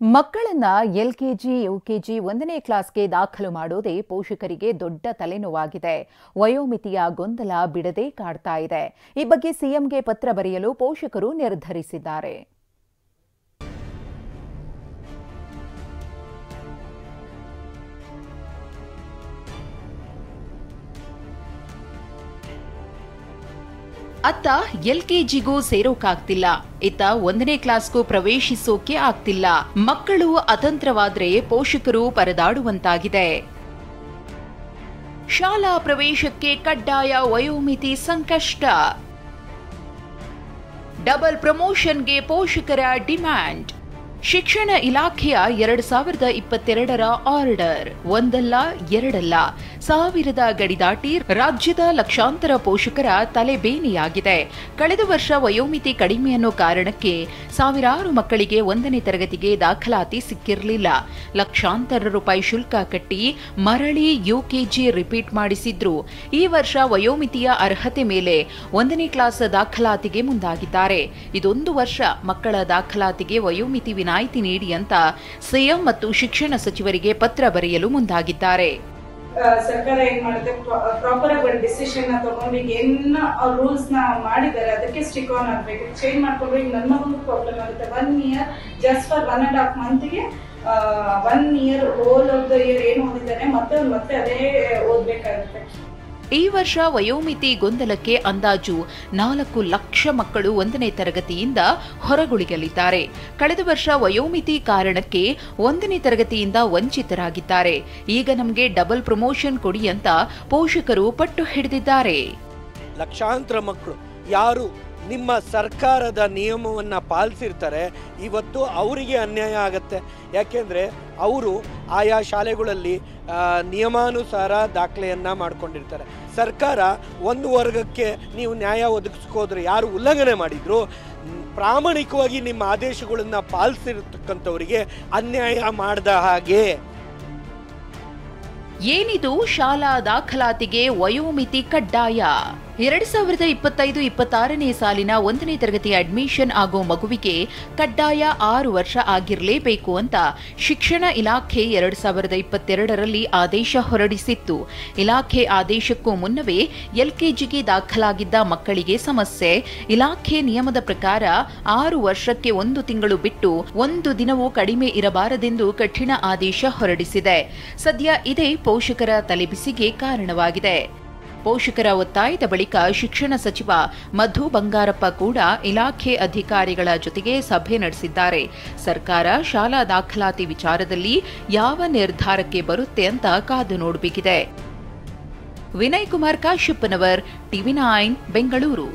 ಮಕ್ಕಳನ್ನ LKG, UKG 1ನೇ ಕ್ಲಾಸ್ಗೆ ದಾಖಲು ಮಾಡೋದೇ ಪೋಷಕರಿಗೆ ದೊಡ್ಡ ತಲೆನೋವಾಗಿದೆ. ವಯೋಮಿತಿಯ ಗೊಂದಲ ಬಿಡದೆ ಕಾಡ್ತಾ ಇದೆ. ಈ ಬಗ್ಗೆ ಸಿಎಂಗೆ ಪತ್ರ ಬರೆಯಲು ಪೋಷಕರು ನಿರ್ಧರಿಸಿದ್ದಾರೆ. ಅತ್ತ ಎಲ್ಕೆಜಿಗೂ ಸೇರೋಕಾಗ್ತಿಲ್ಲ, ಇತ್ತ 1ನೇ ಕ್ಲಾಸ್ಗೂ ಪ್ರವೇಶಿಸೋಕೆ ಆಗ್ತಿಲ್ಲ. ಮಕ್ಕಳು ಅತಂತ್ರವಾದ್ರೆ ಪೋಷಕರು ಪರದಾಡುವಂತಾಗಿದೆ. ಶಾಲಾ ಪ್ರವೇಶಕ್ಕೆ ಕಡ್ಡಾಯ ವಯೋಮಿತಿ ಸಂಕಷ್ಟ. ಡಬಲ್ ಪ್ರಮೋಷನ್ಗೆ ಪೋಷಕರ ಡಿಮ್ಯಾಂಡ್. ಶಿಕ್ಷಣ ಇಲಾಖೆಯ 2022ರ ಆರ್ಡರ್ ಒಂದಲ್ಲ ಎರಡಲ್ಲ, 1000 ಗಡಿ ದಾಟಿ ರಾಜ್ಯದ ಲಕ್ಷಾಂತರ ಪೋಷಕರ ತಲೆಬೇನೆಯಾಗಿದೆ. ಕಳೆದ ವರ್ಷ ವಯೋಮಿತಿ ಕಡಿಮೆ ಅನ್ನೋ ಕಾರಣಕ್ಕೆ ಸಾವಿರಾರು ಮಕ್ಕಳಿಗೆ 1ನೇ ತರಗತಿಗೆ ದಾಖಲಾತಿ ಸಿಕ್ಕಿರಲಿಲ್ಲ. ಲಕ್ಷಾಂತರ ರೂಪಾಯಿ ಶುಲ್ಕ ಕಟ್ಟಿ ಮರಳಿ ಯುಕೆಜಿ ರಿಪೀಟ್ ಮಾಡಿಸಿದ್ರು. ಈ ವರ್ಷ ವಯೋಮಿತಿಯ ಅರ್ಹತೆ ಮೇಲೆ 1ನೇ ಕ್ಲಾಸ್ ದಾಖಲಾತಿಗೆ ಮುಂದಾಗಿದ್ದಾರೆ. ಇದೊಂದು ವರ್ಷ ಮಕ್ಕಳ ದಾಖಲಾತಿಗೆ ವಯೋಮಿತಿ ವಿನಾಯಿತಿ ನೀಡಿ ಅಂತ ಸಿಎಂ ಮತ್ತು ಶಿಕ್ಷಣ ಸಚಿವರಿಗೆ ಪತ್ರ ಬರೆಯಲು ಮುಂದಾಗಿದ್ದಾರೆ. ಸರ್ಕಾರ ಏನ್ ಮಾಡುತ್ತೆ, ಪ್ರಾಪರ್ ಆಗಿ ಒಂದು ಡಿಸಿಷನ್ ತಗೊಂಡು ಏನ ರೂಲ್ಸ್ ನ ಮಾಡಿದ್ದಾರೆ ಅದಕ್ಕೆ ಸ್ಟಿಕ್ ಆನ್ ಆಗ್ಬೇಕು. ಚೇಂಜ್ ಮಾಡ್ಕೊಂಡ್ರೆ ಈಗ ನನ್ನ ಮಗನಿಗೆ ಪ್ರಾಬ್ಲಮ್ ಆಗುತ್ತೆ. 1 year just for 1.5 ಮಂತ್ಗೆ 1 year hole of the year ಏನು ಓದಿದ್ದಾನೆ ಮತ್ತೆ ಅದೇ ಓದ್ಬೇಕಾಗುತ್ತೆ. ಈ ವರ್ಷ ವಯೋಮಿತಿ ಗೊಂದಲಕ್ಕೆ ಅಂದಾಜು 4 ಲಕ್ಷ ಮಕ್ಕಳು 1ನೇ ತರಗತಿಯಿಂದ ಹೊರಗುಳಿಯಲಿದ್ದಾರೆ. ಕಳೆದ ವರ್ಷ ವಯೋಮಿತಿ ಕಾರಣಕ್ಕೆ 1ನೇ ತರಗತಿಯಿಂದ ವಂಚಿತರಾಗಿದ್ದಾರೆ. ಈಗ ನಮಗೆ ಡಬಲ್ ಪ್ರಮೋಷನ್ ಕೊಡಿ ಅಂತ ಪೋಷಕರು ಪಟ್ಟು ಹಿಡಿದಿದ್ದಾರೆ. ಲಕ್ಷಾಂತರ ಮಕ್ಕಳು ಯಾರು ನಿಮ್ಮ ಸರ್ಕಾರದ ನಿಯಮವನ್ನ ಪಾಲಿಸಿರ್ತಾರೆ, ಇವತ್ತು ಅವರಿಗೆ ಅನ್ಯಾಯ ಆಗತ್ತೆ. ಯಾಕೆಂದ್ರೆ ಅವರು ಆಯಾ ಶಾಲೆಗಳಲ್ಲಿ ನಿಯಮಾನುಸಾರ ದಾಖಲೆಯನ್ನ ಮಾಡ್ಕೊಂಡಿರ್ತಾರೆ. ಸರ್ಕಾರ ಒಂದು ವರ್ಗಕ್ಕೆ ನೀವು ನ್ಯಾಯ ಒದಗಿಸ್ಕೋದ್ರೆ ಯಾರು ಉಲ್ಲಂಘನೆ ಮಾಡಿದ್ರು, ಪ್ರಾಮಾಣಿಕವಾಗಿ ನಿಮ್ಮ ಆದೇಶಗಳನ್ನ ಪಾಲಿಸಿರ್ತಕ್ಕಂಥವರಿಗೆ ಅನ್ಯಾಯ ಮಾಡದ ಹಾಗೆ. ಏನಿದು ಶಾಲಾ ದಾಖಲಾತಿಗೆ ವಯೋಮಿತಿ ಕಡ್ಡಾಯ? 2025-26ನೇ ಸಾಲಿನ 1ನೇ ತರಗತಿ ಅಡ್ಮಿಷನ್ ಆಗೋ ಮಗುವಿಗೆ ಕಡ್ಡಾಯ 6 ವರ್ಷ ಆಗಿರಲೇಬೇಕು ಅಂತ ಶಿಕ್ಷಣ ಇಲಾಖೆ 2022ರಲ್ಲಿ ಆದೇಶ ಹೊರಡಿಸಿತ್ತು. ಇಲಾಖೆ ಆದೇಶಕ್ಕೂ ಮುನ್ನವೇ ಎಲ್ಕೆಜಿಗೆ ದಾಖಲಾಗಿದ್ದ ಮಕ್ಕಳಿಗೆ ಸಮಸ್ಯೆ. ಇಲಾಖೆ ನಿಯಮದ ಪ್ರಕಾರ 6 ವರ್ಷಕ್ಕೆ 1 ತಿಂಗಳು ಬಿಟ್ಟು 1 ದಿನವೂ ಕಡಿಮೆ ಇರಬಾರದೆಂದು ಕಠಿಣ ಆದೇಶ ಹೊರಡಿಸಿದೆ. ಸದ್ಯ ಇದೇ ಪೋಷಕರ ತಲೆಬಿಸಿಗೆ ಕಾರಣವಾಗಿದೆ. ಪೋಷಕರ ಒತ್ತಾಯದ ಬಳಿಕ ಶಿಕ್ಷಣ ಸಚಿವ ಮಧು ಬಂಗಾರಪ್ಪ ಕೂಡ ಇಲಾಖೆ ಅಧಿಕಾರಿಗಳ ಜೊತೆಗೆ ಸಭೆ ನಡೆಸಿದ್ದಾರೆ. ಸರ್ಕಾರ ಶಾಲಾ ದಾಖಲಾತಿ ವಿಚಾರದಲ್ಲಿ ಯಾವ ನಿರ್ಧಾರಕ್ಕೆ ಬರುತ್ತೆ ಅಂತ ಕಾದು ನೋಡಬೇಕಿದೆ. ವಿನಯ್ ಕುಮಾರ್ ಕಾಶ್ಯಪ್ಪನವರ್, TV9 ಬೆಂಗಳೂರು.